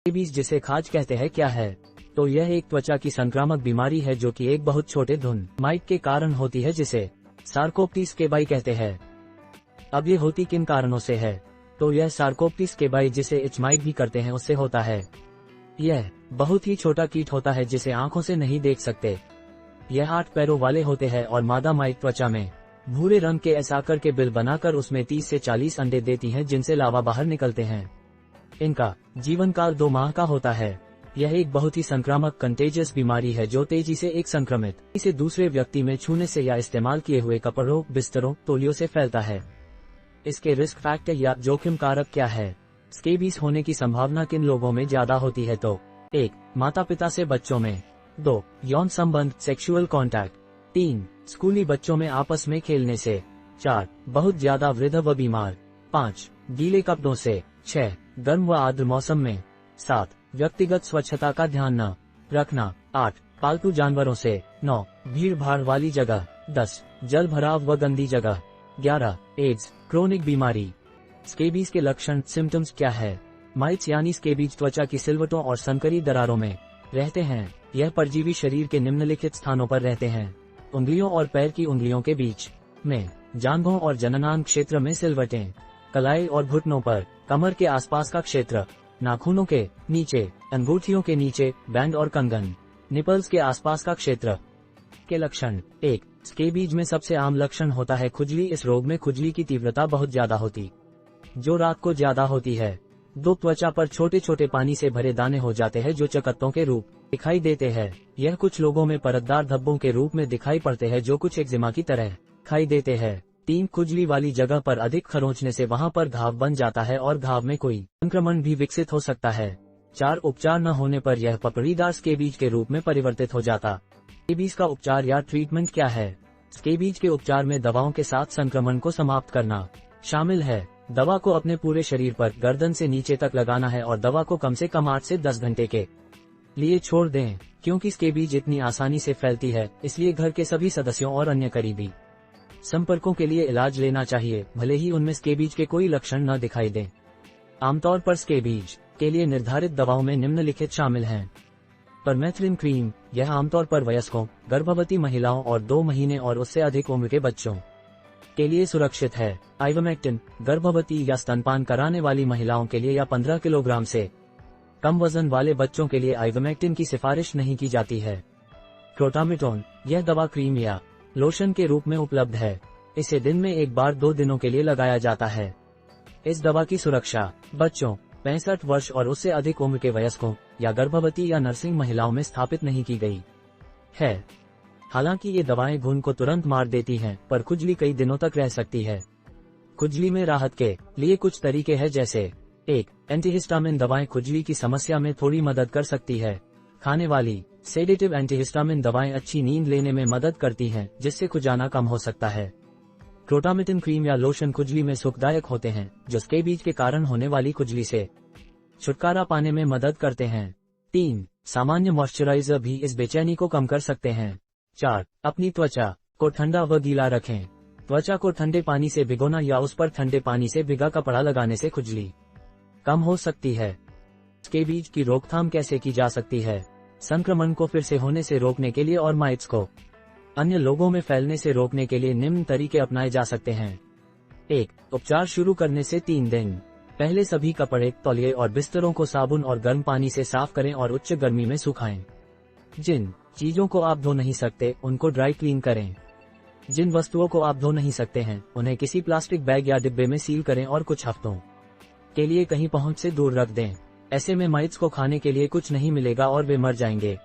Scabies जिसे खाज कहते हैं क्या है? तो यह एक त्वचा की संक्रामक बीमारी है जो कि एक बहुत छोटे धुन माइट के कारण होती है जिसे सार्कोप्टिस स्केबाई कहते हैं। अब ये होती किन कारणों से है? तो यह सार्कोप्टिस स्केबाई जिसे इचमाइट भी करते हैं उससे होता है। यह बहुत ही छोटा कीट होता है जिसे आंखों से नहीं देख सकते। यह 8 पैरों वाले होते हैं और मादा माइट त्वचा में भूरे रंग के ऐसे आकार के बिल बनाकर उसमें 30 से 40 अंडे देती हैं जिनसे लावा बाहर निकलते हैं। इनका जीवन काल 2 माह का होता है। यह एक बहुत ही संक्रामक कंटेजियस बीमारी है जो तेजी से एक संक्रमित इसे दूसरे व्यक्ति में छूने से या इस्तेमाल किए हुए कपड़ों, बिस्तरों, तौलियों से फैलता है। इसके रिस्क फैक्टर या जोखिम कारक क्या है? स्केबीज होने की संभावना किन लोगों में ज्यादा होती है? तो 1. माता पिता से बच्चों में, 2. यौन संबंध सेक्सुअल कॉन्टैक्ट, 3. स्कूली बच्चों में आपस में खेलने से, 4. बहुत ज्यादा वृद्ध व बीमार, 5. गीले कपड़ों से, 6. गर्म व आर्द्र मौसम में, 7. व्यक्तिगत स्वच्छता का ध्यान न रखना, 8. पालतू जानवरों से, 9. भीड़ भाड़ वाली जगह, 10. जल भराव व गंदी जगह, 11. एड्स क्रोनिक बीमारी। स्केबीज के लक्षण सिम्टम्स क्या है? माइट्स यानी स्केबीज त्वचा की सिलवटों और संकरी दरारों में रहते हैं। यह परजीवी शरीर के निम्नलिखित स्थानों पर रहते हैं: उंगलियों और पैर की उंगलियों के बीच में, जांघों और जननांग क्षेत्र में सिलवटें, कलाई और घुटनों पर, कमर के आसपास का क्षेत्र, नाखूनों के नीचे, अंगूठियों के नीचे, बैंड और कंगन, निपल्स के आसपास का क्षेत्र। के लक्षण 1. स्केबीज में सबसे आम लक्षण होता है खुजली। इस रोग में खुजली की तीव्रता बहुत ज्यादा होती जो रात को ज्यादा होती है। 2. त्वचा पर छोटे छोटे पानी से भरे दाने हो जाते हैं जो चकत्तों के रूप दिखाई देते हैं। यह कुछ लोगों में परतदार धब्बों के रूप में दिखाई पड़ते हैं जो कुछ एक्जिमा की तरह दिखाई देते हैं। 3. खुजली वाली जगह पर अधिक खरोंचने से वहां पर घाव बन जाता है और घाव में कोई संक्रमण भी विकसित हो सकता है। 4. उपचार न होने पर यह पपड़ीदार स्केबीज के रूप में परिवर्तित हो जाता। स्केबीज का उपचार या ट्रीटमेंट क्या है? स्केबीज के उपचार में दवाओं के साथ संक्रमण को समाप्त करना शामिल है। दवा को अपने पूरे शरीर पर गर्दन से नीचे तक लगाना है और दवा को कम से कम 8 से 10 घंटे के लिए छोड़ दें। क्योंकि स्केबीज इतनी आसानी से फैलती है इसलिए घर के सभी सदस्यों और अन्य करीबी संपर्कों के लिए इलाज लेना चाहिए, भले ही उनमें स्केबीज के कोई लक्षण न दिखाई दें। आमतौर पर स्केबीज के लिए निर्धारित दवाओं में निम्नलिखित शामिल हैं: परमेथ्रिन क्रीम, यह आमतौर पर वयस्कों, गर्भवती महिलाओं और 2 महीने और उससे अधिक उम्र के बच्चों के लिए सुरक्षित है। आइवरमेक्टिन, गर्भवती या स्तनपान कराने वाली महिलाओं के लिए या 15 किलोग्राम से कम वजन वाले बच्चों के लिए आइवरमेक्टिन की सिफारिश नहीं की जाती है। क्रोटामिटोन, यह दवा क्रीम या लोशन के रूप में उपलब्ध है। इसे दिन में 1 बार 2 दिनों के लिए लगाया जाता है। इस दवा की सुरक्षा बच्चों, 65 वर्ष और उससे अधिक उम्र के वयस्कों या गर्भवती या नर्सिंग महिलाओं में स्थापित नहीं की गई है। हालांकि ये दवाएं घुन को तुरंत मार देती हैं, पर खुजली कई दिनों तक रह सकती है। खुजली में राहत के लिए कुछ तरीके हैं जैसे: 1. एंटीहिस्टामिन दवाएं खुजली की समस्या में थोड़ी मदद कर सकती है। खाने वाली सेडेटिव एंटीहिस्टामिन दवाएं अच्छी नींद लेने में मदद करती हैं जिससे खुजाना कम हो सकता है। क्रोटामिटिन क्रीम या लोशन खुजली में सुखदायक होते हैं जो स्केबीज के कारण होने वाली खुजली से छुटकारा पाने में मदद करते हैं। 3. सामान्य मॉइस्चराइजर भी इस बेचैनी को कम कर सकते हैं। 4. अपनी त्वचा को ठंडा व गीला रखें। त्वचा को ठंडे पानी से भिगोना या उस पर ठंडे पानी से भिगा कपड़ा लगाने से खुजली कम हो सकती है। स्केबीज की रोकथाम कैसे की जा सकती है? संक्रमण को फिर से होने से रोकने के लिए और माइट्स को अन्य लोगों में फैलने से रोकने के लिए निम्न तरीके अपनाए जा सकते हैं। 1. उपचार शुरू करने से 3 दिन पहले सभी कपड़े, तौलिए और बिस्तरों को साबुन और गर्म पानी से साफ करें और उच्च गर्मी में सुखाएं। जिन चीजों को आप धो नहीं सकते उनको ड्राई क्लीन करें। जिन वस्तुओं को आप धो नहीं सकते हैं उन्हें किसी प्लास्टिक बैग या डिब्बे में सील करें और कुछ हफ्तों के लिए कहीं पहुंच से दूर रख दें। ऐसे में माइट्स को खाने के लिए कुछ नहीं मिलेगा और वे मर जाएंगे।